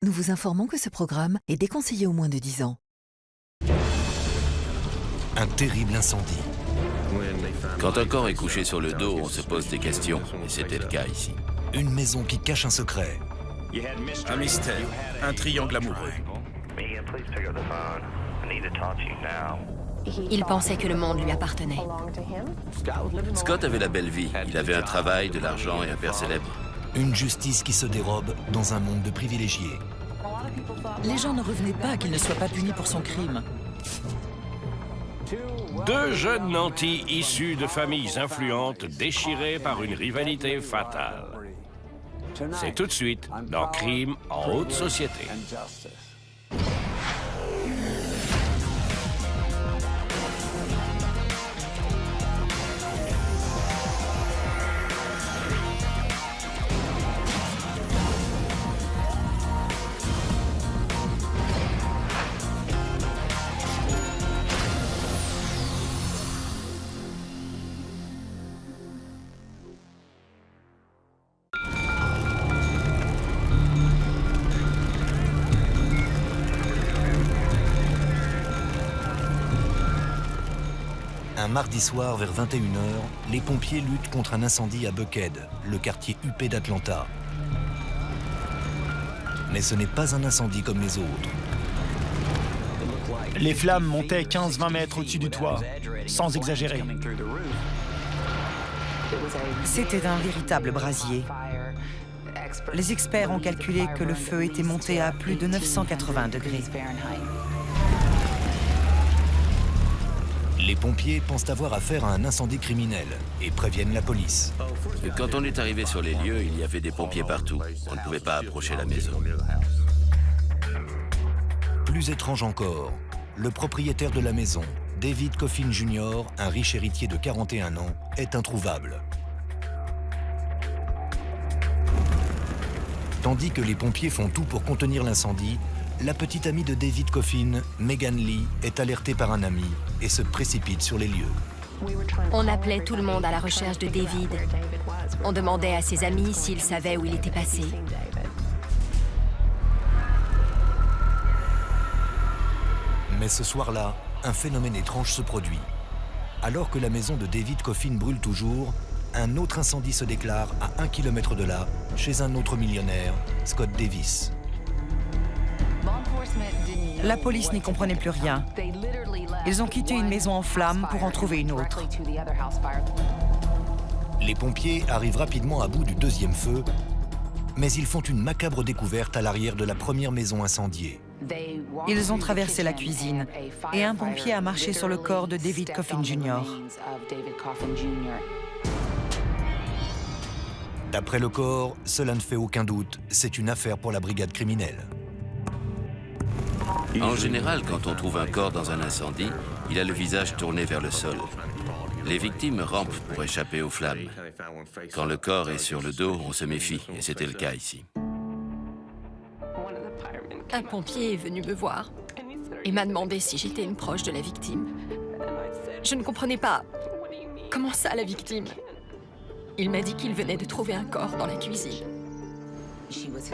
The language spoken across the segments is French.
nous vous informons que ce programme est déconseillé aux moins de 10 ans. Un terrible incendie. Quand un corps est couché sur le dos, on se pose des questions, et c'était le cas ici. Une maison qui cache un secret. Un mystère, un triangle amoureux. Il pensait que le monde lui appartenait. Scott avait la belle vie. Il avait un travail, de l'argent et un père célèbre. Une justice qui se dérobe dans un monde de privilégiés. Les gens ne revenaient pas qu'il ne soit pas puni pour son crime. Deux jeunes nantis issus de familles influentes déchirés par une rivalité fatale. C'est tout de suite dans Crime en haute société. Un mardi soir vers 21 h, les pompiers luttent contre un incendie à Buckhead, le quartier huppé d'Atlanta. Mais ce n'est pas un incendie comme les autres. Les flammes montaient 15-20 mètres au-dessus du toit, sans exagérer. C'était un véritable brasier. Les experts ont calculé que le feu était monté à plus de 980 degrés. Les pompiers pensent avoir affaire à un incendie criminel et préviennent la police. Quand on est arrivé sur les lieux, il y avait des pompiers partout. On ne pouvait pas approcher la maison. Plus étrange encore, le propriétaire de la maison, David Coffin Jr., un riche héritier de 41 ans, est introuvable. Tandis que les pompiers font tout pour contenir l'incendie, la petite amie de David Coffin, Megan Lee, est alertée par un ami et se précipite sur les lieux. On appelait tout le monde à la recherche de David. On demandait à ses amis s'ils savaient où il était passé. Mais ce soir-là, un phénomène étrange se produit. Alors que la maison de David Coffin brûle toujours, un autre incendie se déclare à 1 km de là, chez un autre millionnaire, Scott Davis. La police n'y comprenait plus rien. Ils ont quitté une maison en flammes pour en trouver une autre. Les pompiers arrivent rapidement à bout du deuxième feu, mais ils font une macabre découverte à l'arrière de la première maison incendiée. Ils ont traversé la cuisine et un pompier a marché sur le corps de David Coffin Jr. D'après le corps, cela ne fait aucun doute, c'est une affaire pour la brigade criminelle. En général, quand on trouve un corps dans un incendie, il a le visage tourné vers le sol. Les victimes rampent pour échapper aux flammes. Quand le corps est sur le dos, on se méfie, et c'était le cas ici. Un pompier est venu me voir et m'a demandé si j'étais une proche de la victime. Je ne comprenais pas. Comment ça, la victime? Il m'a dit qu'il venait de trouver un corps dans la cuisine.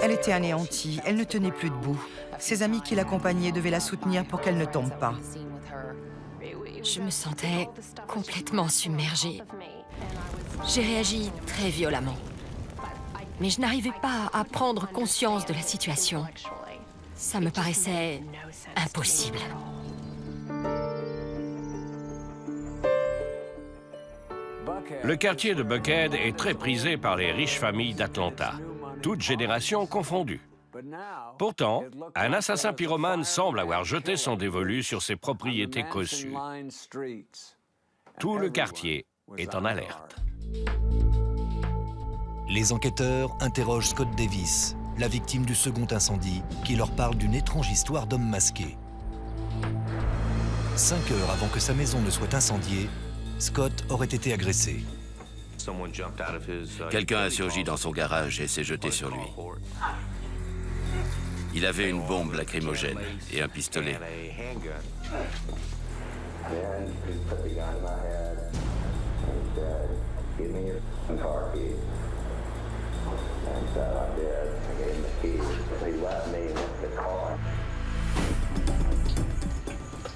Elle était anéantie, elle ne tenait plus debout. Ses amis qui l'accompagnaient devaient la soutenir pour qu'elle ne tombe pas. Je me sentais complètement submergée. J'ai réagi très violemment. Mais je n'arrivais pas à prendre conscience de la situation. Ça me paraissait impossible. Le quartier de Buckhead est très prisé par les riches familles d'Atlanta, toutes générations confondues. Pourtant, un assassin pyromane semble avoir jeté son dévolu sur ses propriétés cossues. Tout le quartier est en alerte. Les enquêteurs interrogent Scott Davis, la victime du second incendie, qui leur parle d'une étrange histoire d'homme masqué. 5 heures avant que sa maison ne soit incendiée, Scott aurait été agressé. Quelqu'un a surgi dans son garage et s'est jeté sur lui. Il avait une bombe lacrymogène et un pistolet.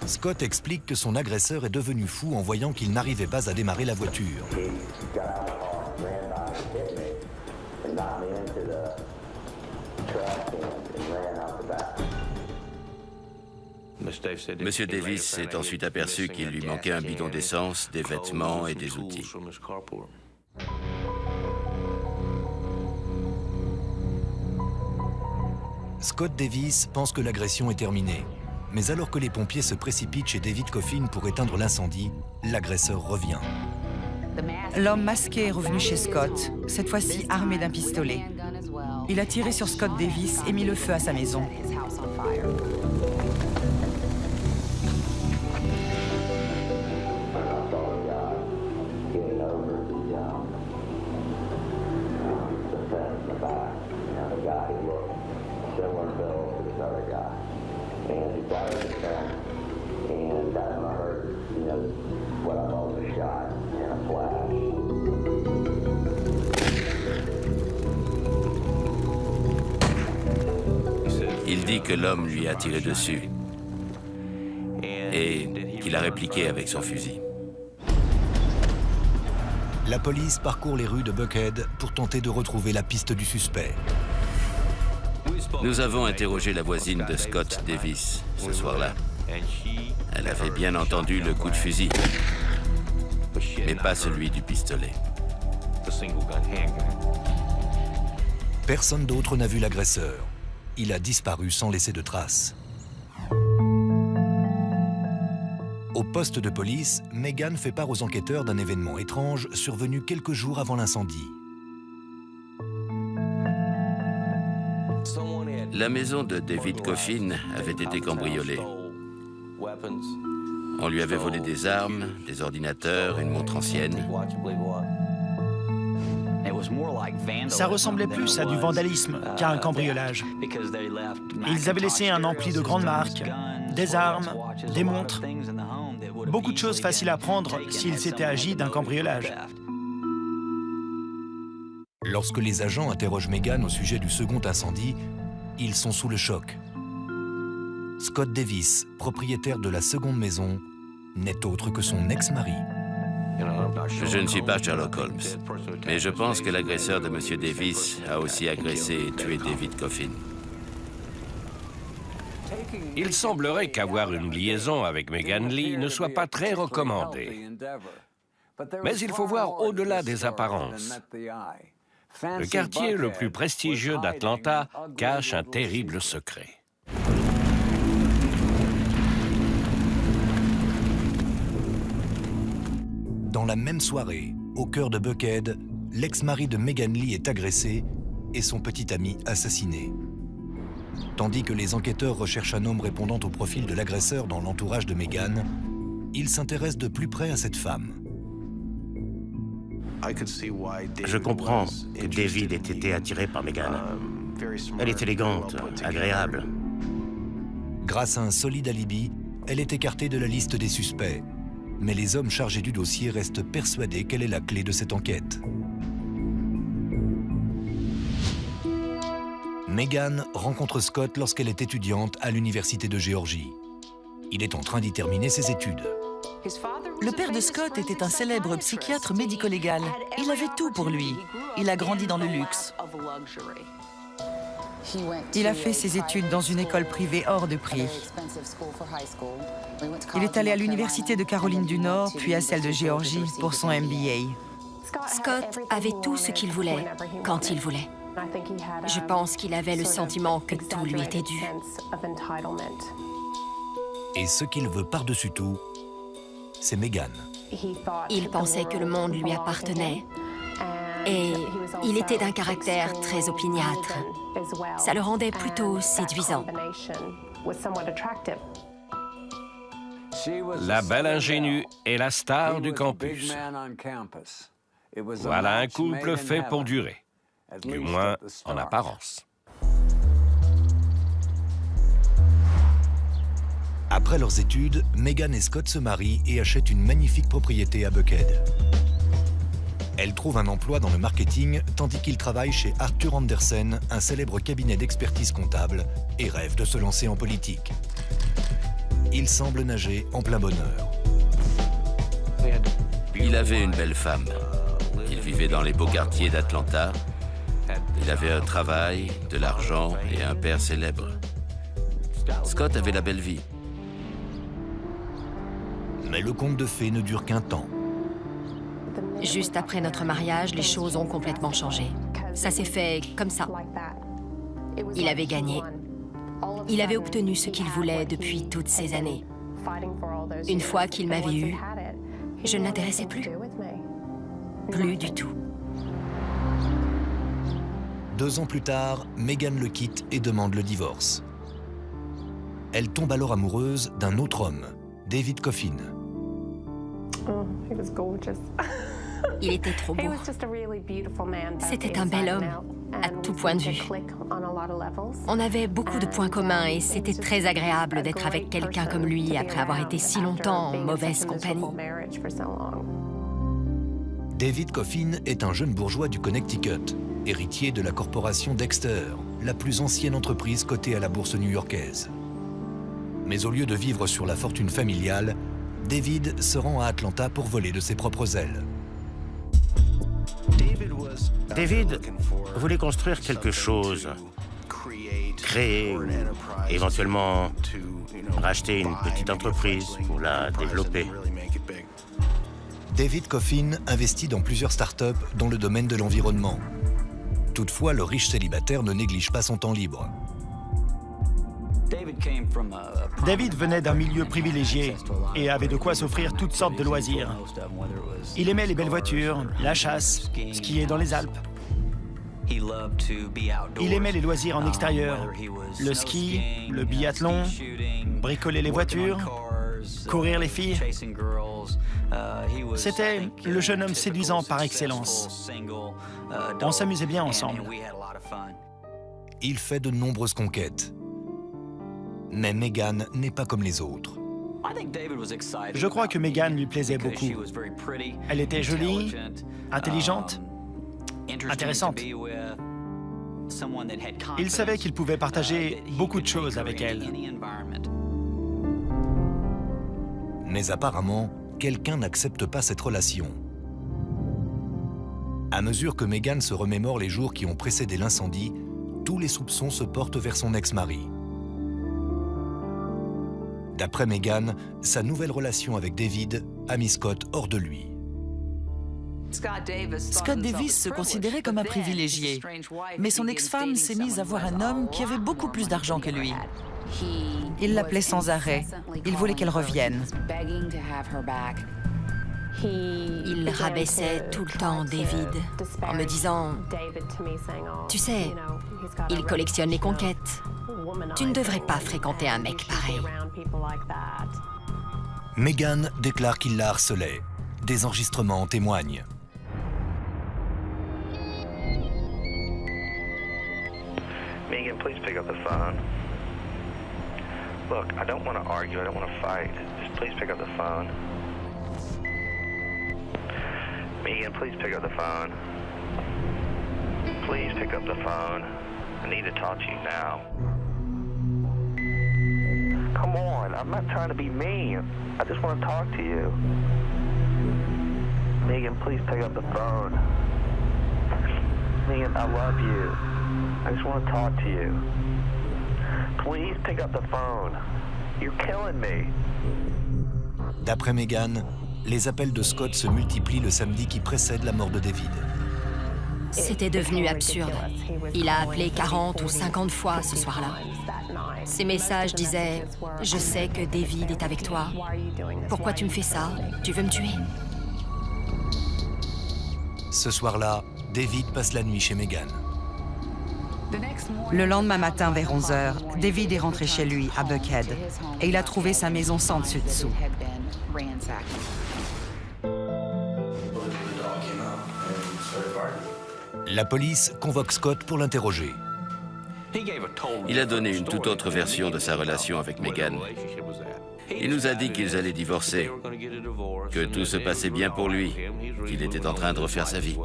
Scott explique que son agresseur est devenu fou en voyant qu'il n'arrivait pas à démarrer la voiture. Monsieur Davis s'est ensuite aperçu qu'il lui manquait un bidon d'essence, des vêtements et des outils. Scott Davis pense que l'agression est terminée. Mais alors que les pompiers se précipitent chez David Coffin pour éteindre l'incendie, l'agresseur revient. L'homme masqué est revenu chez Scott, cette fois-ci armé d'un pistolet. Il a tiré sur Scott Davis et mis le feu à sa maison. Il dit que l'homme lui a tiré dessus et qu'il a répliqué avec son fusil. La police parcourt les rues de Buckhead pour tenter de retrouver la piste du suspect. Nous avons interrogé la voisine de Scott Davis ce soir-là. Elle avait bien entendu le coup de fusil, mais pas celui du pistolet. Personne d'autre n'a vu l'agresseur. Il a disparu sans laisser de traces. Au poste de police, Megan fait part aux enquêteurs d'un événement étrange survenu quelques jours avant l'incendie. La maison de David Coffin avait été cambriolée. On lui avait volé des armes, des ordinateurs, une montre ancienne. Ça ressemblait plus à du vandalisme qu'à un cambriolage. Ils avaient laissé un ampli de grandes marques, des armes, des montres. Beaucoup de choses faciles à prendre s'il s'était agi d'un cambriolage. Lorsque les agents interrogent Megan au sujet du second incendie, ils sont sous le choc. Scott Davis, propriétaire de la seconde maison, n'est autre que son ex-mari. Je ne suis pas Sherlock Holmes, mais je pense que l'agresseur de M. Davis a aussi agressé et tué David Coffin. Il semblerait qu'avoir une liaison avec Megan Lee ne soit pas très recommandé. Mais il faut voir au-delà des apparences. Le quartier le plus prestigieux d'Atlanta cache un terrible secret. Dans la même soirée, au cœur de Buckhead, l'ex-mari de Megan Lee est agressé et son petit ami assassiné. Tandis que les enquêteurs recherchent un homme répondant au profil de l'agresseur dans l'entourage de Megan, ils s'intéressent de plus près à cette femme. Je comprends que David ait été attiré par Megan. Elle est élégante, agréable. Grâce à un solide alibi, elle est écartée de la liste des suspects. Mais les hommes chargés du dossier restent persuadés qu'elle est la clé de cette enquête. Megan rencontre Scott lorsqu'elle est étudiante à l'université de Géorgie. Il est en train d'y terminer ses études. Le père de Scott était un célèbre psychiatre médico-légal. Il avait tout pour lui. Il a grandi dans le luxe. Il a fait ses études dans une école privée hors de prix. Il est allé à l'université de Caroline du Nord, puis à celle de Géorgie pour son MBA. Scott avait tout ce qu'il voulait, quand il voulait. Je pense qu'il avait le sentiment que tout lui était dû. Et ce qu'il veut par-dessus tout, c'est Megan. Il pensait que le monde lui appartenait. Et il était d'un caractère très opiniâtre. Ça le rendait plutôt séduisant. La belle ingénue est la star du campus. Voilà un couple fait pour durer, du moins en apparence. Après leurs études, Megan et Scott se marient et achètent une magnifique propriété à Buckhead. Elle trouve un emploi dans le marketing, tandis qu'il travaille chez Arthur Andersen, un célèbre cabinet d'expertise comptable, et rêve de se lancer en politique. il semble nager en plein bonheur. Il avait une belle femme. Il vivait dans les beaux quartiers d'Atlanta. Il avait un travail, de l'argent et un père célèbre. Scott avait la belle vie. Mais le conte de fées ne dure qu'un temps. Juste après notre mariage, les choses ont complètement changé. Ça s'est fait comme ça. Il avait gagné. Il avait obtenu ce qu'il voulait depuis toutes ces années. Une fois qu'il m'avait eu, je ne l'intéressais plus. Plus du tout. 2 ans plus tard, Megan le quitte et demande le divorce. Elle tombe alors amoureuse d'un autre homme, David Coffin. Il était trop beau. C'était un bel homme, à tout point de vue. On avait beaucoup de points communs et c'était très agréable d'être avec quelqu'un comme lui après avoir été si longtemps en mauvaise compagnie. David Coffin est un jeune bourgeois du Connecticut, héritier de la corporation Dexter, la plus ancienne entreprise cotée à la bourse new-yorkaise. Mais au lieu de vivre sur la fortune familiale, David se rend à Atlanta pour voler de ses propres ailes. David voulait construire quelque chose, créer ou éventuellement racheter une petite entreprise pour la développer. David Coffin investit dans plusieurs startups dans le domaine de l'environnement. Toutefois, le riche célibataire ne néglige pas son temps libre. David venait d'un milieu privilégié et avait de quoi s'offrir toutes sortes de loisirs. Il aimait les belles voitures, la chasse, skier dans les Alpes. Il aimait les loisirs en extérieur, le ski, le biathlon, bricoler les voitures, courir les filles. C'était le jeune homme séduisant par excellence. On s'amusait bien ensemble. Il fait de nombreuses conquêtes. Mais Megan n'est pas comme les autres. Je crois que Megan lui plaisait beaucoup. Elle était jolie, intelligente, intéressante. Il savait qu'il pouvait partager beaucoup de choses avec elle. Mais apparemment, quelqu'un n'accepte pas cette relation. À mesure que Megan se remémore les jours qui ont précédé l'incendie, tous les soupçons se portent vers son ex-mari. D'après Megan, sa nouvelle relation avec David a mis Scott hors de lui. Scott Davis se considérait comme un privilégié, mais son ex-femme s'est mise à voir un homme qui avait beaucoup plus d'argent que lui. Il l'appelait sans arrêt. Il voulait qu'elle revienne. Il rabaissait tout le temps David en me disant « Tu sais, il collectionne les conquêtes. Tu ne devrais pas fréquenter un mec pareil. » Megan déclare qu'il la harcelait. Des enregistrements en témoignent. Megan, please pick up the phone. Look, I don't want to argue, I don't want to fight. Just please pick up the phone. Megan, please pick up the phone. Please pick up the phone. I need to talk to you now. Come on, I'm not trying to be mean. I just want to talk to you. Megan, please pick up the phone. Megan, I love you. I just want to talk to you. Please pick up the phone. You're killing me. D'après Megan, les appels de Scott se multiplient le samedi qui précède la mort de David. C'était devenu absurde. Il a appelé 40 ou 50 fois ce soir-là. Ses messages disaient « Je sais que David est avec toi. Pourquoi tu me fais ça? Tu veux me tuer? » Ce soir-là, David passe la nuit chez Megan. Le lendemain matin, vers 11 h, David est rentré chez lui, à Buckhead, et il a trouvé sa maison sans dessus-dessous. La police convoque Scott pour l'interroger. Il a donné une toute autre version de sa relation avec Megan. Il nous a dit qu'ils allaient divorcer, que tout se passait bien pour lui, qu'il était en train de refaire sa vie.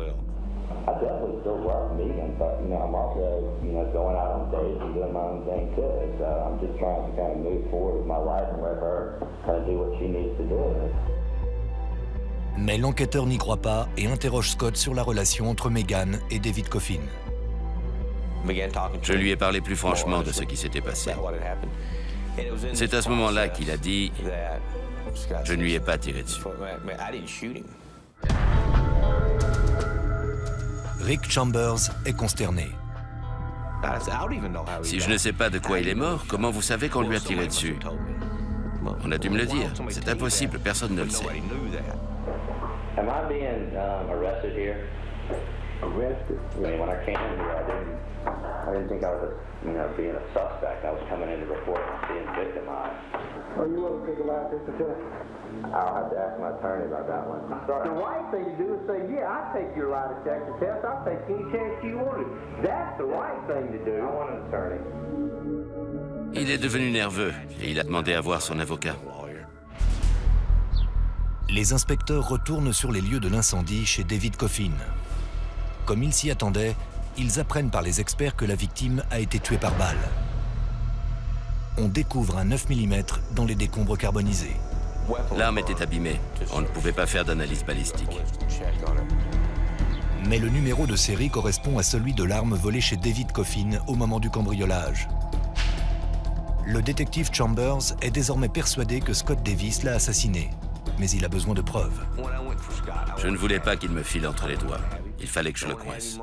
I definitely still love Megan, but I'm also going out on dates and doing my own thing too. So I'm just trying to kind of move forward with my life and let her kind of do what she needs to do. Mais l'enquêteur n'y croit pas et interroge Scott sur la relation entre Megan et David Coffin. Je lui ai parlé plus franchement de ce qui s'était passé. C'est à ce moment-là qu'il a dit « Je ne lui ai pas tiré dessus ». Rick Chambers est consterné. Si je ne sais pas de quoi il est mort, comment vous savez qu'on lui a tiré dessus? On a dû me le dire. C'est impossible, personne ne le sait. Am I being arrested here? Arrested? I mean, when I came in here, I didn't think I was, being a suspect. I was coming in to report and being victimized. Are you willing to take a lie detector test? I'll have to ask my attorney about that one. The right thing to do is say, yeah, I'll take your lie detector test. I'll take any chance you want it. That's the right thing to do. I want an attorney. Il est devenu nerveux et il a demandé à voir son avocat. Les inspecteurs retournent sur les lieux de l'incendie chez David Coffin. Comme ils s'y attendaient, ils apprennent par les experts que la victime a été tuée par balle. On découvre un 9 mm dans les décombres carbonisés. L'arme était abîmée. On ne pouvait pas faire d'analyse balistique. Mais le numéro de série correspond à celui de l'arme volée chez David Coffin au moment du cambriolage. Le détective Chambers est désormais persuadé que Scott Davis l'a assassiné, mais il a besoin de preuves. Je ne voulais pas qu'il me file entre les doigts. Il fallait que je le coince.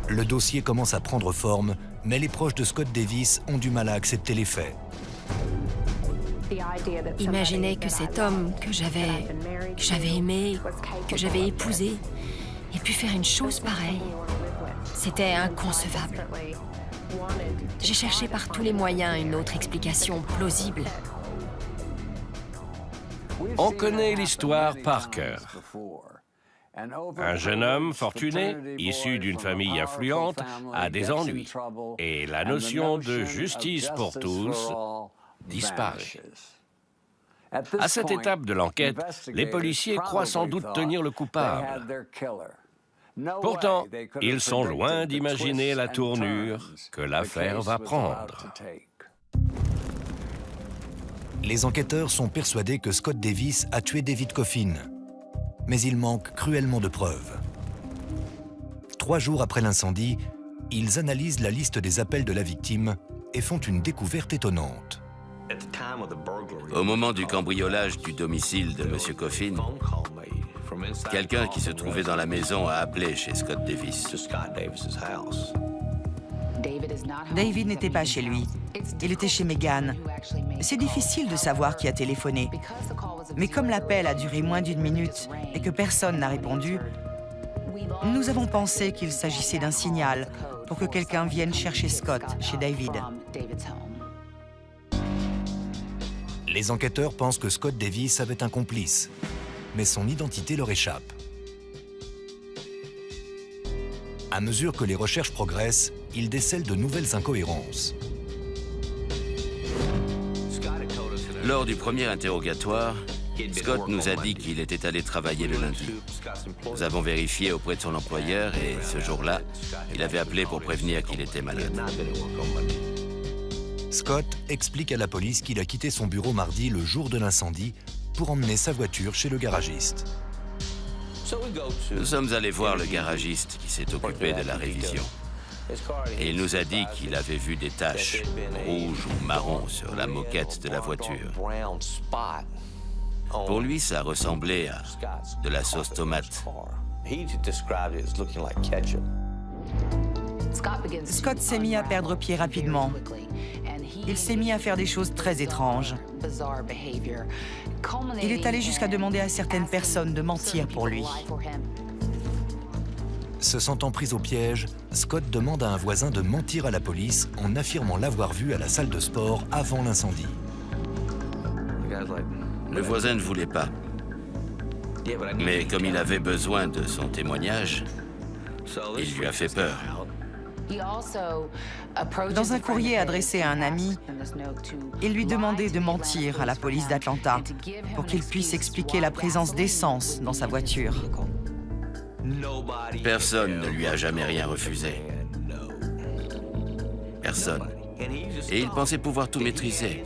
Le dossier commence à prendre forme, mais les proches de Scott Davis ont du mal à accepter les faits. Imaginez que cet homme que j'avais aimé, que j'avais épousé, ait pu faire une chose pareille. C'était inconcevable. J'ai cherché par tous les moyens une autre explication plausible. On connaît l'histoire par cœur. Un jeune homme fortuné, issu d'une famille influente, a des ennuis. Et la notion de justice pour tous disparaît. À cette étape de l'enquête, les policiers croient sans doute tenir le coupable. Pourtant, ils sont loin d'imaginer la tournure que l'affaire va prendre. Les enquêteurs sont persuadés que Scott Davis a tué David Coffin, mais il manque cruellement de preuves. 3 jours après l'incendie, ils analysent la liste des appels de la victime et font une découverte étonnante. Au moment du cambriolage du domicile de M. Coffin, quelqu'un qui se trouvait dans la maison a appelé chez Scott Davis. David n'était pas chez lui. Il était chez Megan. C'est difficile de savoir qui a téléphoné. Mais comme l'appel a duré moins d'1 minute et que personne n'a répondu, nous avons pensé qu'il s'agissait d'un signal pour que quelqu'un vienne chercher Scott chez David. Les enquêteurs pensent que Scott Davis avait un complice, mais son identité leur échappe. À mesure que les recherches progressent, ils décèlent de nouvelles incohérences. Lors du premier interrogatoire, Scott nous a dit qu'il était allé travailler le lundi. Nous avons vérifié auprès de son employeur et ce jour-là, il avait appelé pour prévenir qu'il était malade. Scott explique à la police qu'il a quitté son bureau mardi le jour de l'incendie pour emmener sa voiture chez le garagiste. Nous sommes allés voir le garagiste qui s'est occupé de la révision. Et il nous a dit qu'il avait vu des taches rouges ou marron sur la moquette de la voiture. Pour lui, ça ressemblait à de la sauce tomate. Scott s'est mis à perdre pied rapidement. Il s'est mis à faire des choses très étranges. Il est allé jusqu'à demander à certaines personnes de mentir pour lui. Se sentant pris au piège, Scott demande à un voisin de mentir à la police en affirmant l'avoir vu à la salle de sport avant l'incendie. Le voisin ne voulait pas. Mais comme il avait besoin de son témoignage, il lui a fait peur. Dans un courrier adressé à un ami, il lui demandait de mentir à la police d'Atlanta pour qu'il puisse expliquer la présence d'essence dans sa voiture. Personne ne lui a jamais rien refusé. Personne. Et il pensait pouvoir tout maîtriser.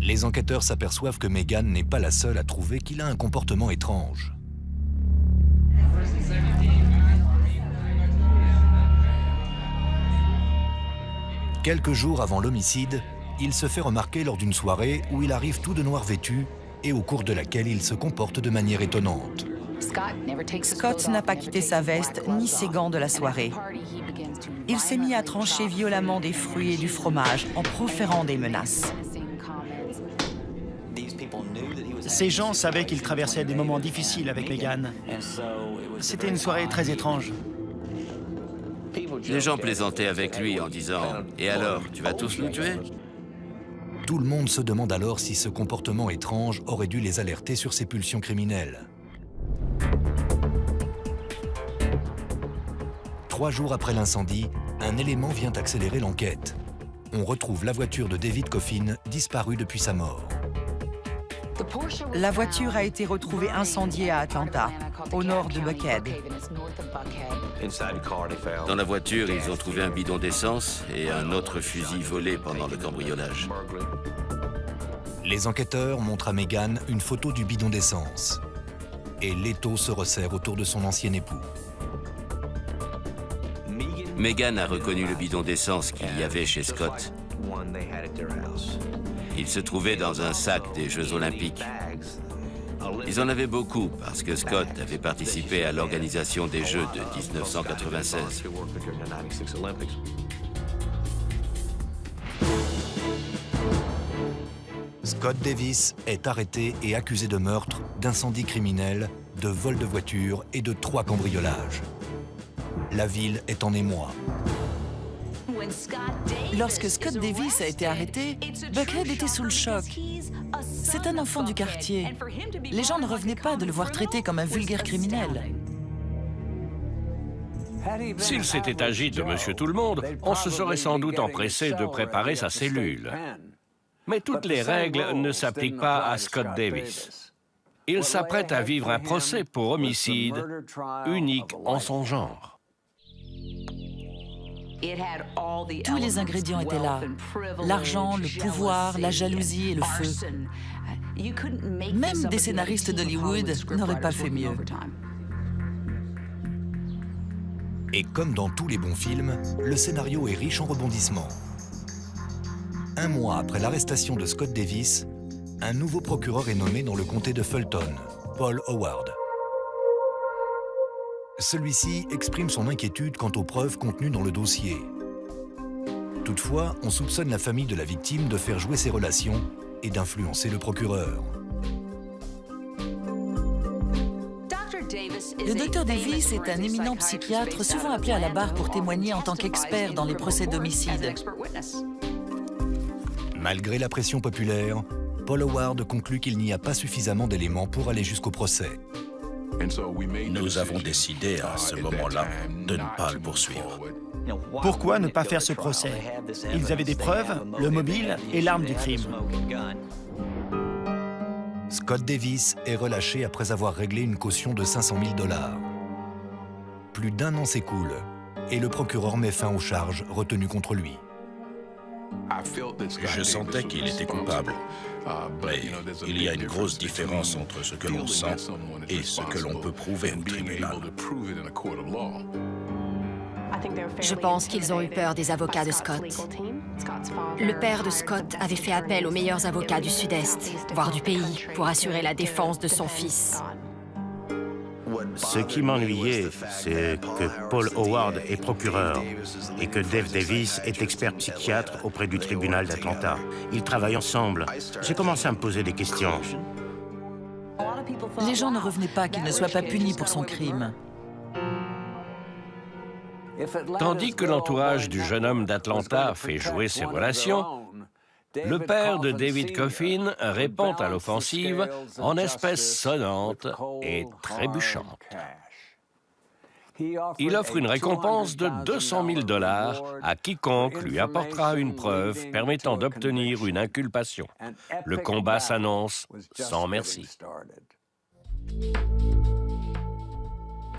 Les enquêteurs s'aperçoivent que Megan n'est pas la seule à trouver qu'il a un comportement étrange. Quelques jours avant l'homicide, il se fait remarquer lors d'une soirée où il arrive tout de noir vêtu et au cours de laquelle il se comporte de manière étonnante. Scott n'a pas quitté sa veste ni ses gants de la soirée. Il s'est mis à trancher violemment des fruits et du fromage en proférant des menaces. Ces gens savaient qu'il traversait des moments difficiles avec Megan. C'était une soirée très étrange. Les gens plaisantaient avec lui en disant « Et alors, tu vas tous nous tuer ?» Tout le monde se demande alors si ce comportement étrange aurait dû les alerter sur ses pulsions criminelles. 3 jours après l'incendie, un élément vient accélérer l'enquête. On retrouve la voiture de David Coffin, disparue depuis sa mort. La voiture a été retrouvée incendiée à Atlanta, au nord de Buckhead. Dans la voiture, ils ont trouvé un bidon d'essence et un autre fusil volé pendant le cambriolage. Les enquêteurs montrent à Megan une photo du bidon d'essence. Et l'étau se resserre autour de son ancien époux. Megan a reconnu le bidon d'essence qu'il y avait chez Scott. Il se trouvait dans un sac des Jeux Olympiques. Ils en avaient beaucoup parce que Scott avait participé à l'organisation des Jeux de 1996. Scott Davis est arrêté et accusé de meurtre, d'incendie criminel, de vol de voiture et de 3 cambriolages. La ville est en émoi. Lorsque Scott Davis a été arrêté, Buckhead était sous le choc. C'est un enfant du quartier. Les gens ne revenaient pas de le voir traité comme un vulgaire criminel. S'il s'était agi de Monsieur Tout-le-Monde, on se serait sans doute empressé de préparer sa cellule. Mais toutes les règles ne s'appliquent pas à Scott Davis. Il s'apprête à vivre un procès pour homicide unique en son genre. Tous les ingrédients étaient là. L'argent, le pouvoir, la jalousie et le feu. Même des scénaristes d'Hollywood n'auraient pas fait mieux. Et comme dans tous les bons films, le scénario est riche en rebondissements. 1 mois après l'arrestation de Scott Davis, un nouveau procureur est nommé dans le comté de Fulton, Paul Howard. Celui-ci exprime son inquiétude quant aux preuves contenues dans le dossier. Toutefois, on soupçonne la famille de la victime de faire jouer ses relations et d'influencer le procureur. Le docteur Davis est un éminent psychiatre souvent appelé à la barre pour témoigner en tant qu'expert dans les procès d'homicide. Malgré la pression populaire, Paul Howard conclut qu'il n'y a pas suffisamment d'éléments pour aller jusqu'au procès. Nous avons décidé à ce moment-là de ne pas le poursuivre. Pourquoi ne pas faire ce procès? Ils avaient des preuves, le mobile et l'arme du crime. Scott Davis est relâché après avoir réglé une caution de 500 000 $. Plus d'1 an s'écoule et le procureur met fin aux charges retenues contre lui. Je sentais qu'il était coupable. Mais il y a une grosse différence entre ce que l'on sent et ce que l'on peut prouver au tribunal. Je pense qu'ils ont eu peur des avocats de Scott. Le père de Scott avait fait appel aux meilleurs avocats du Sud-Est, voire du pays, pour assurer la défense de son fils. Ce qui m'ennuyait, c'est que Paul Howard est procureur et que Dave Davis est expert psychiatre auprès du tribunal d'Atlanta. Ils travaillent ensemble. J'ai commencé à me poser des questions. Les gens ne revenaient pas qu'il ne soit pas puni pour son crime. Tandis que l'entourage du jeune homme d'Atlanta fait jouer ses relations, le père de David Coffin répond à l'offensive en espèces sonnantes et trébuchantes. Il offre une récompense de 200 000 $ à quiconque lui apportera une preuve permettant d'obtenir une inculpation. Le combat s'annonce sans merci.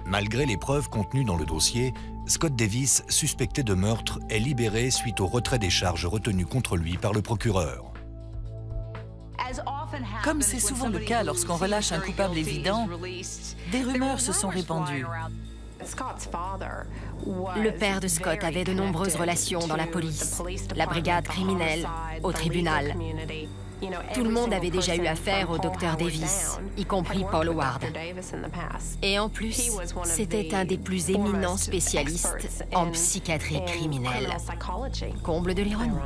Malgré les preuves contenues dans le dossier, Scott Davis, suspecté de meurtre, est libéré suite au retrait des charges retenues contre lui par le procureur. Comme c'est souvent le cas lorsqu'on relâche un coupable évident, des rumeurs se sont répandues. Le père de Scott avait de nombreuses relations dans la police, la brigade criminelle, au tribunal. Tout le monde avait déjà eu affaire au docteur Davis, y compris Paul Howard. Et en plus, c'était un des plus éminents spécialistes en psychiatrie criminelle. Comble de l'ironie.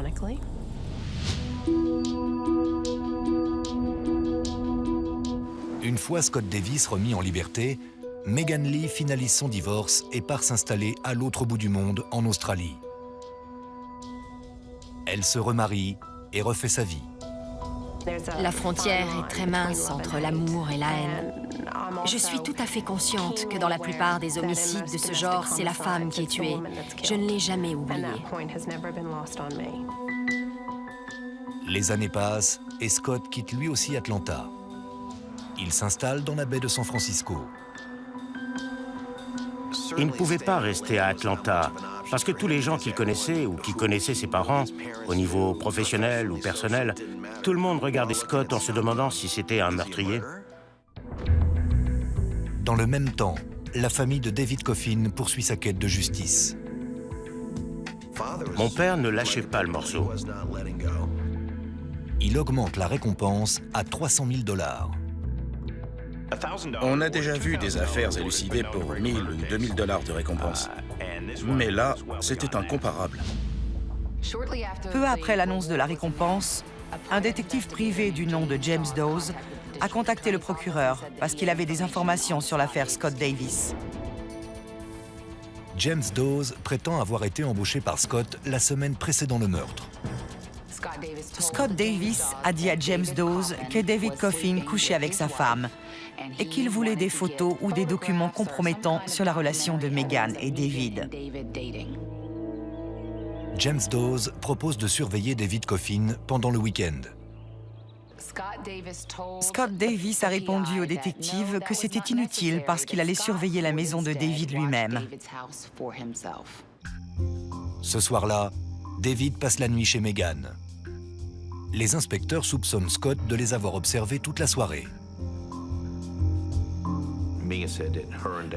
Une fois Scott Davis remis en liberté, Megan Lee finalise son divorce et part s'installer à l'autre bout du monde, en Australie. Elle se remarie et refait sa vie. La frontière est très mince entre l'amour et la haine. Je suis tout à fait consciente que dans la plupart des homicides de ce genre, c'est la femme qui est tuée. Je ne l'ai jamais oublié. Les années passent et Scott quitte lui aussi Atlanta. Il s'installe dans la baie de San Francisco. Il ne pouvait pas rester à Atlanta, parce que tous les gens qu'il connaissait ou qui connaissaient ses parents, au niveau professionnel ou personnel, tout le monde regardait Scott en se demandant si c'était un meurtrier. Dans le même temps, la famille de David Coffin poursuit sa quête de justice. Mon père ne lâchait pas le morceau. Il augmente la récompense à 300 000 $. On a déjà vu des affaires élucidées pour 1000 ou 2000 $ de récompense. Mais là, c'était incomparable. Peu après l'annonce de la récompense, un détective privé du nom de James Dawes a contacté le procureur parce qu'il avait des informations sur l'affaire Scott Davis. James Dawes prétend avoir été embauché par Scott la semaine précédant le meurtre. Scott Davis a dit à James Dawes que David Coffin couchait avec sa femme et qu'il voulait des photos ou des documents compromettants sur la relation de Megan et David. James Dawes propose de surveiller David Coffin pendant le week-end. Scott Davis a répondu au détective que c'était inutile parce qu'il allait surveiller la maison de David lui-même. Ce soir-là, David passe la nuit chez Megan. Les inspecteurs soupçonnent Scott de les avoir observés toute la soirée.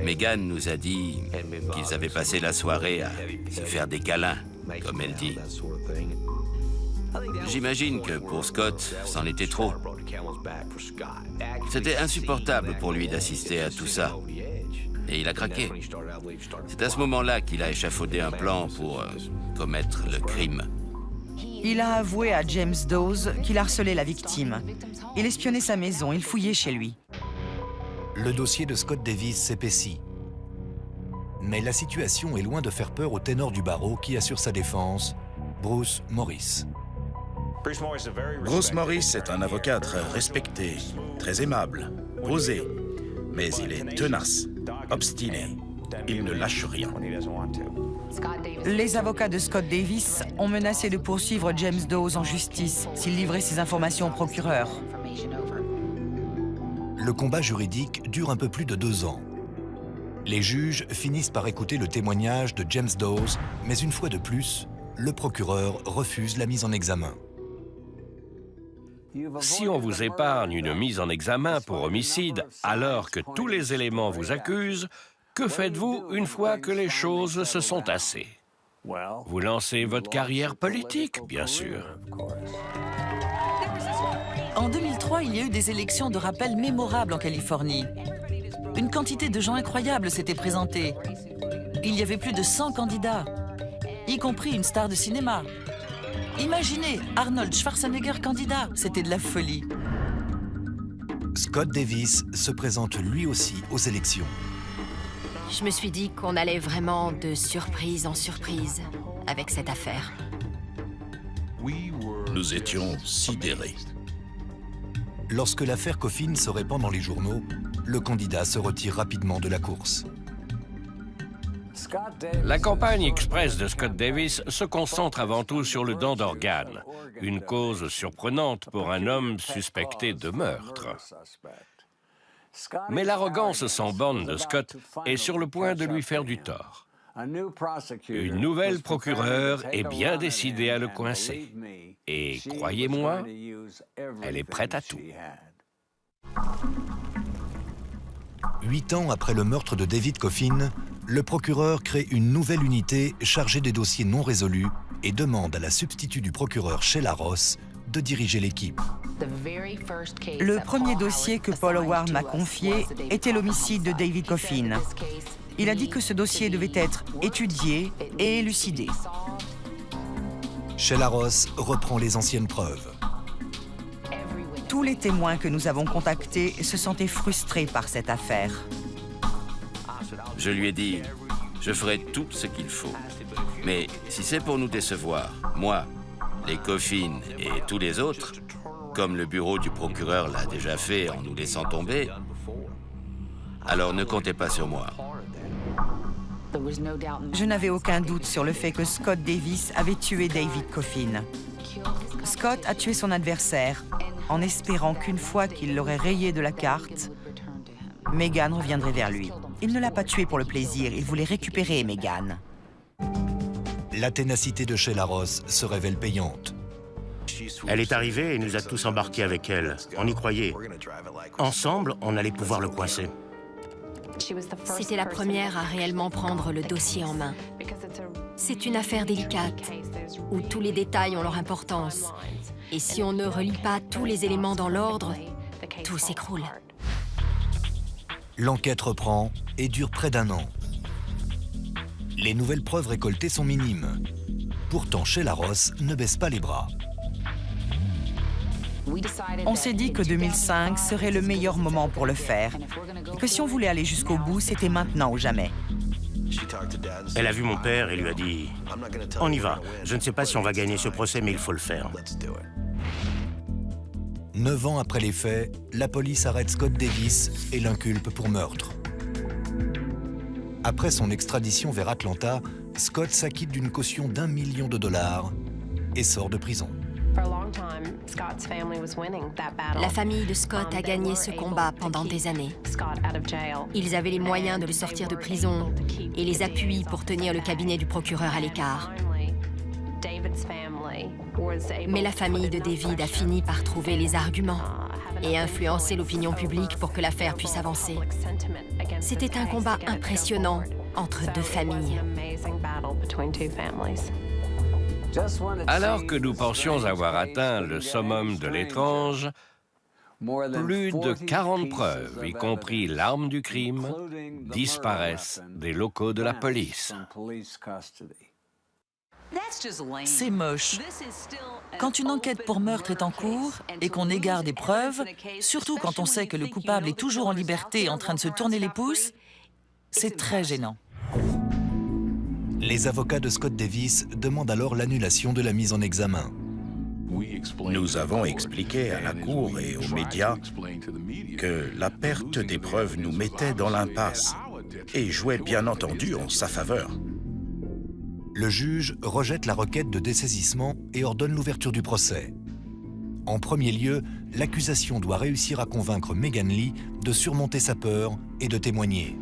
Megan nous a dit qu'ils avaient passé la soirée à se faire des câlins, comme elle dit. J'imagine que pour Scott, c'en était trop. C'était insupportable pour lui d'assister à tout ça. Et il a craqué. C'est à ce moment-là qu'il a échafaudé un plan pour commettre le crime. Il a avoué à James Dawes qu'il harcelait la victime. Il espionnait sa maison, il fouillait chez lui. Le dossier de Scott Davis s'épaissit. Mais la situation est loin de faire peur au ténor du barreau qui assure sa défense, Bruce Morris. Bruce Morris est un avocat très respecté, très aimable, posé, mais il est tenace, obstiné. Il ne lâche rien. Les avocats de Scott Davis ont menacé de poursuivre James Dawes en justice s'il livrait ses informations au procureur. Le combat juridique dure un peu plus de 2 ans. Les juges finissent par écouter le témoignage de James Dawes, mais une fois de plus, le procureur refuse la mise en examen. Si on vous épargne une mise en examen pour homicide alors que tous les éléments vous accusent, que faites-vous une fois que les choses se sont tassées? Vous lancez votre carrière politique, bien sûr. En 2003, il y a eu des élections de rappel mémorables en Californie. Une quantité de gens incroyables s'était présentée. Il y avait plus de 100 candidats, y compris une star de cinéma. Imaginez, Arnold Schwarzenegger candidat, c'était de la folie. Scott Davis se présente lui aussi aux élections. Je me suis dit qu'on allait vraiment de surprise en surprise avec cette affaire. Nous étions sidérés. Lorsque l'affaire Coffin se répand dans les journaux, le candidat se retire rapidement de la course. La campagne express de Scott Davis se concentre avant tout sur le don d'organes, une cause surprenante pour un homme suspecté de meurtre. Mais l'arrogance sans borne de Scott est sur le point de lui faire du tort. Une nouvelle procureure est bien décidée à le coincer. Et croyez-moi, elle est prête à tout. 8 ans après le meurtre de David Coffin, le procureur crée une nouvelle unité chargée des dossiers non résolus et demande à la substitut du procureur Sheila Ross de diriger l'équipe. Le premier dossier que Paul Howard m'a confié était l'homicide de David Coffin. Il a dit que ce dossier devait être étudié et élucidé. Sheila Ross reprend les anciennes preuves. Tous les témoins que nous avons contactés se sentaient frustrés par cette affaire. Je lui ai dit, je ferai tout ce qu'il faut. Mais si c'est pour nous décevoir, moi, les Coffin et tous les autres, comme le bureau du procureur l'a déjà fait en nous laissant tomber, alors ne comptez pas sur moi. Je n'avais aucun doute sur le fait que Scott Davis avait tué David Coffin. Scott a tué son adversaire en espérant qu'une fois qu'il l'aurait rayé de la carte, Megan reviendrait vers lui. Il ne l'a pas tué pour le plaisir, il voulait récupérer Megan. La ténacité de Sheila Ross se révèle payante. Elle est arrivée et nous a tous embarqués avec elle. On y croyait. Ensemble, on allait pouvoir le coincer. C'était la première à réellement prendre le dossier en main. C'est une affaire délicate, où tous les détails ont leur importance. Et si on ne relie pas tous les éléments dans l'ordre, tout s'écroule. L'enquête reprend et dure près d'1 an. Les nouvelles preuves récoltées sont minimes. Pourtant, Sheila Ross ne baisse pas les bras. On s'est dit que 2005 serait le meilleur moment pour le faire. Et que si on voulait aller jusqu'au bout, c'était maintenant ou jamais. Elle a vu mon père et lui a dit « On y va. Je ne sais pas si on va gagner ce procès, mais il faut le faire. » 9 ans après les faits, la police arrête Scott Davis et l'inculpe pour meurtre. Après son extradition vers Atlanta, Scott s'acquitte d'une caution d'1 million de dollars et sort de prison. La famille de Scott a gagné ce combat pendant des années. Ils avaient les moyens de le sortir de prison et les appuis pour tenir le cabinet du procureur à l'écart. Mais la famille de David a fini par trouver les arguments et influencer l'opinion publique pour que l'affaire puisse avancer. C'était un combat impressionnant entre deux familles. Alors que nous pensions avoir atteint le summum de l'étrange, plus de 40 preuves, y compris l'arme du crime, disparaissent des locaux de la police. C'est moche. Quand une enquête pour meurtre est en cours et qu'on égare des preuves, surtout quand on sait que le coupable est toujours en liberté en train de se tourner les pouces, c'est très gênant. Les avocats de Scott Davis demandent alors l'annulation de la mise en examen. Nous avons expliqué à la Cour et aux médias que la perte des preuves nous mettait dans l'impasse et jouait bien entendu en sa faveur. Le juge rejette la requête de dessaisissement et ordonne l'ouverture du procès. En premier lieu, l'accusation doit réussir à convaincre Megan Lee de surmonter sa peur et de témoigner.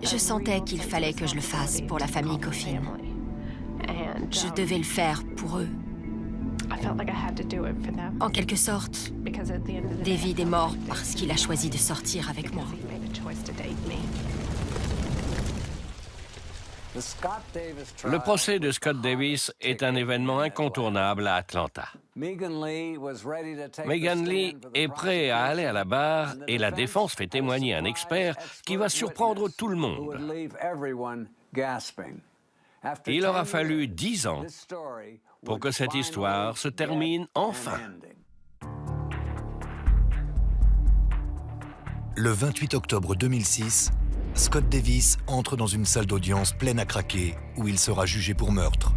Je sentais qu'il fallait que je le fasse pour la famille Coffin. Je devais le faire pour eux. En quelque sorte, David est mort parce qu'il a choisi de sortir avec moi. Le procès de Scott Davis est un événement incontournable à Atlanta. Megan Lee est prêt à aller à la barre et la défense fait témoigner un expert qui va surprendre tout le monde. Il aura fallu 10 ans pour que cette histoire se termine enfin. Le 28 octobre 2006, Scott Davis entre dans une salle d'audience pleine à craquer où il sera jugé pour meurtre.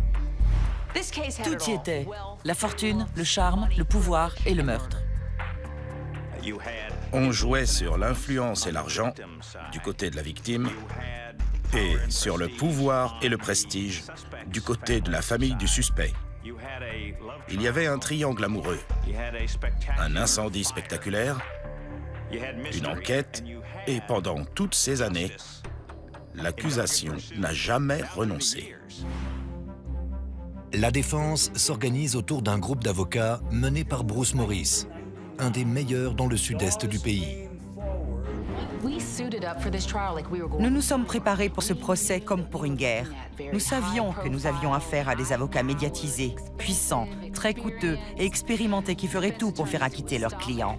Tout y était. La fortune, le charme, le pouvoir et le meurtre. On jouait sur l'influence et l'argent du côté de la victime et sur le pouvoir et le prestige du côté de la famille du suspect. Il y avait un triangle amoureux, un incendie spectaculaire Une enquête, et pendant toutes ces années, l'accusation n'a jamais renoncé. La défense s'organise autour d'un groupe d'avocats mené par Bruce Morris, un des meilleurs dans le sud-est du pays. Nous nous sommes préparés pour ce procès comme pour une guerre. Nous savions que nous avions affaire à des avocats médiatisés, puissants, très coûteux et expérimentés qui feraient tout pour faire acquitter leurs clients.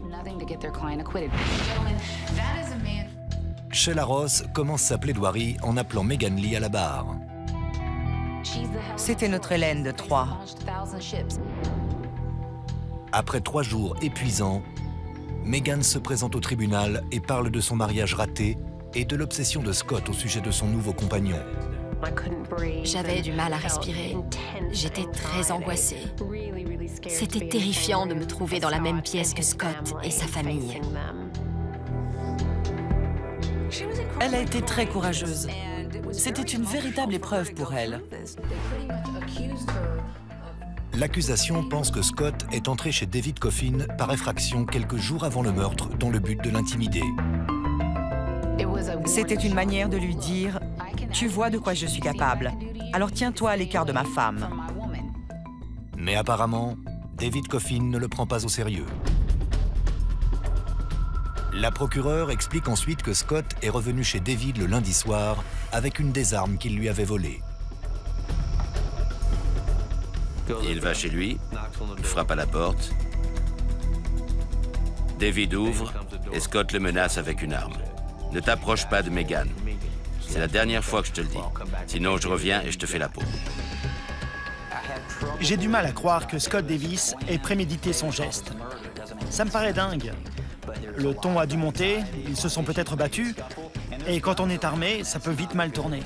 Sheila Ross commence sa plaidoirie en appelant Megan Lee à la barre. C'était notre Hélène de Troie. Après 3 jours épuisants, Megan se présente au tribunal et parle de son mariage raté et de l'obsession de Scott au sujet de son nouveau compagnon. J'avais du mal à respirer. J'étais très angoissée. C'était terrifiant de me trouver dans la même pièce que Scott et sa famille. Elle a été très courageuse. C'était une véritable épreuve pour elle. L'accusation pense que Scott est entré chez David Coffin par effraction quelques jours avant le meurtre dans le but de l'intimider. C'était une manière de lui dire « Tu vois de quoi je suis capable, alors tiens-toi à l'écart de ma femme. » Mais apparemment, David Coffin ne le prend pas au sérieux. La procureure explique ensuite que Scott est revenu chez David le lundi soir avec une des armes qu'il lui avait volées. Il va chez lui, il frappe à la porte. David ouvre et Scott le menace avec une arme. Ne t'approche pas de Megan. C'est la dernière fois que je te le dis. Sinon, je reviens et je te fais la peau. J'ai du mal à croire que Scott Davis ait prémédité son geste. Ça me paraît dingue. Le ton a dû monter, ils se sont peut-être battus, et quand on est armé, ça peut vite mal tourner.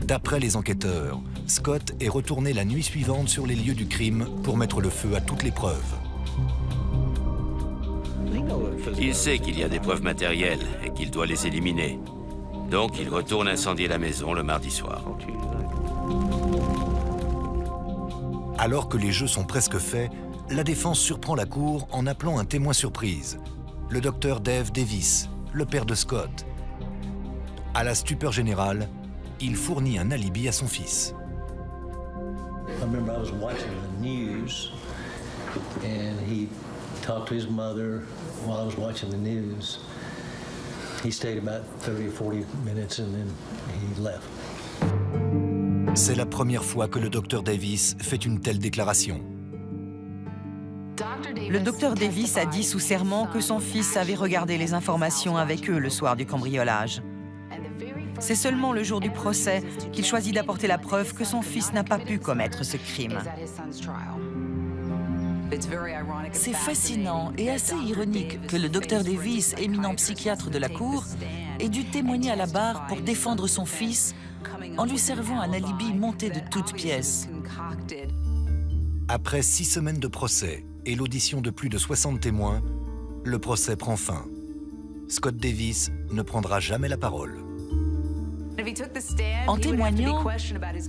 D'après les enquêteurs, Scott est retourné la nuit suivante sur les lieux du crime pour mettre le feu à toutes les preuves. Il sait qu'il y a des preuves matérielles et qu'il doit les éliminer. Donc, il retourne incendier la maison le mardi soir. Alors que les jeux sont presque faits, la défense surprend la cour en appelant un témoin surprise, le docteur Dave Davis, le père de Scott. À la stupeur générale, il fournit un alibi à son fils. I remember I was watching the news and he talked to his mother while I was watching the news. He stayed about 30 or 40 minutes and then he left. C'est la première fois que le docteur Davis fait une telle déclaration. Le docteur Davis a dit sous serment que son fils avait regardé les informations avec eux le soir du cambriolage. C'est seulement le jour du procès qu'il choisit d'apporter la preuve que son fils n'a pas pu commettre ce crime. C'est fascinant et assez ironique que le docteur Davis, éminent psychiatre de la cour, ait dû témoigner à la barre pour défendre son fils en lui servant un alibi monté de toutes pièces. Après 6 semaines de procès et l'audition de plus de 60 témoins, le procès prend fin. Scott Davis ne prendra jamais la parole. En témoignant,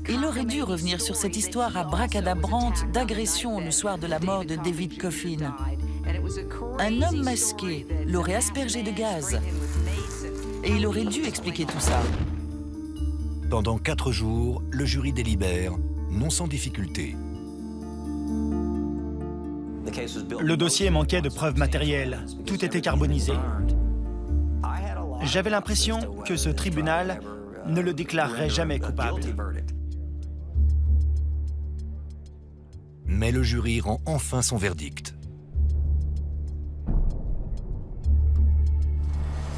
il aurait dû revenir sur cette histoire abracadabrante d'agression le soir de la mort de David Coffin. Un homme masqué l'aurait aspergé de gaz et il aurait dû expliquer tout ça. Pendant 4 jours, le jury délibère, non sans difficulté. Le dossier manquait de preuves matérielles. Tout était carbonisé. J'avais l'impression que ce tribunal ne le déclarerait jamais coupable. Mais le jury rend enfin son verdict.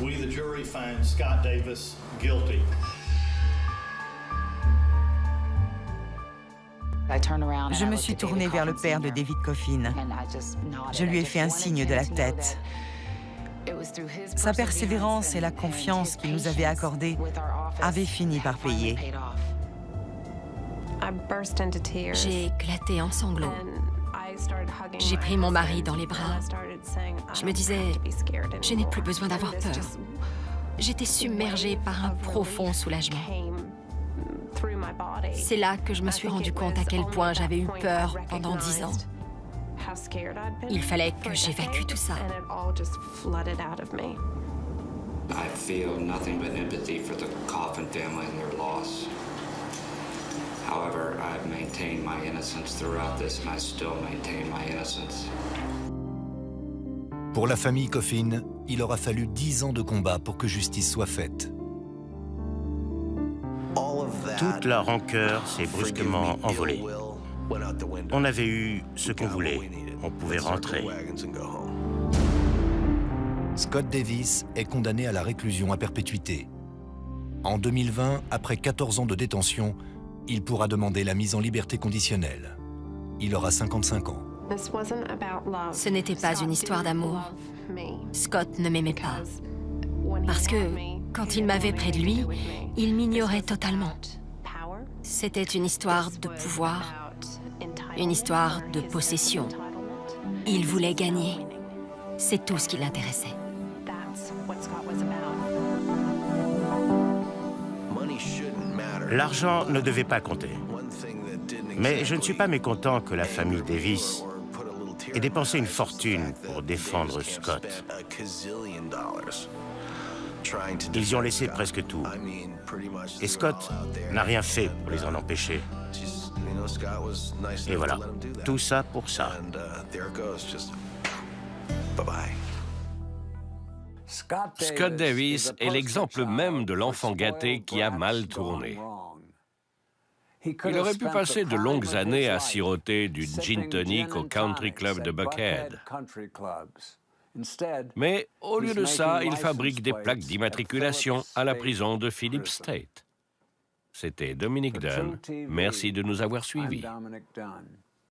We, the jury, find Scott Davis guilty. Je me suis tournée vers le père de David Coffin. Je lui ai fait un signe de la tête. Sa persévérance et la confiance qu'il nous avait accordée avaient fini par payer. J'ai éclaté en sanglots. J'ai pris mon mari dans les bras. Je me disais, je n'ai plus besoin d'avoir peur. J'étais submergée par un profond soulagement. C'est là que je me suis rendu compte à quel point j'avais eu peur pendant 10 ans. Il fallait que j'évacue tout ça. I feel nothing but empathy for the Coffin family and their loss. However, I've maintained my innocence throughout this, and I still maintain my innocence. Pour la famille Coffin, il aura fallu 10 ans de combat pour que justice soit faite. Toute la rancœur s'est brusquement envolée. On avait eu ce qu'on voulait. On pouvait rentrer. Scott Davis est condamné à la réclusion à perpétuité. En 2020, après 14 ans de détention, il pourra demander la mise en liberté conditionnelle. Il aura 55 ans. Ce n'était pas une histoire d'amour. Scott ne m'aimait pas. Parce que, quand il m'avait près de lui, il m'ignorait totalement. C'était une histoire de pouvoir, une histoire de possession. Il voulait gagner. C'est tout ce qui l'intéressait. L'argent ne devait pas compter. Mais je ne suis pas mécontent que la famille Davis ait dépensé une fortune pour défendre Scott. Ils y ont laissé presque tout. Et Scott n'a rien fait pour les en empêcher. Et voilà, tout ça pour ça. Scott Davis est l'exemple même de l'enfant gâté qui a mal tourné. Il aurait pu passer de longues années à siroter du gin tonic au country club de Buckhead. Mais au lieu de ça, il fabrique des plaques d'immatriculation à la prison de Phillips State. C'était Dominic Dunn. Merci de nous avoir suivis.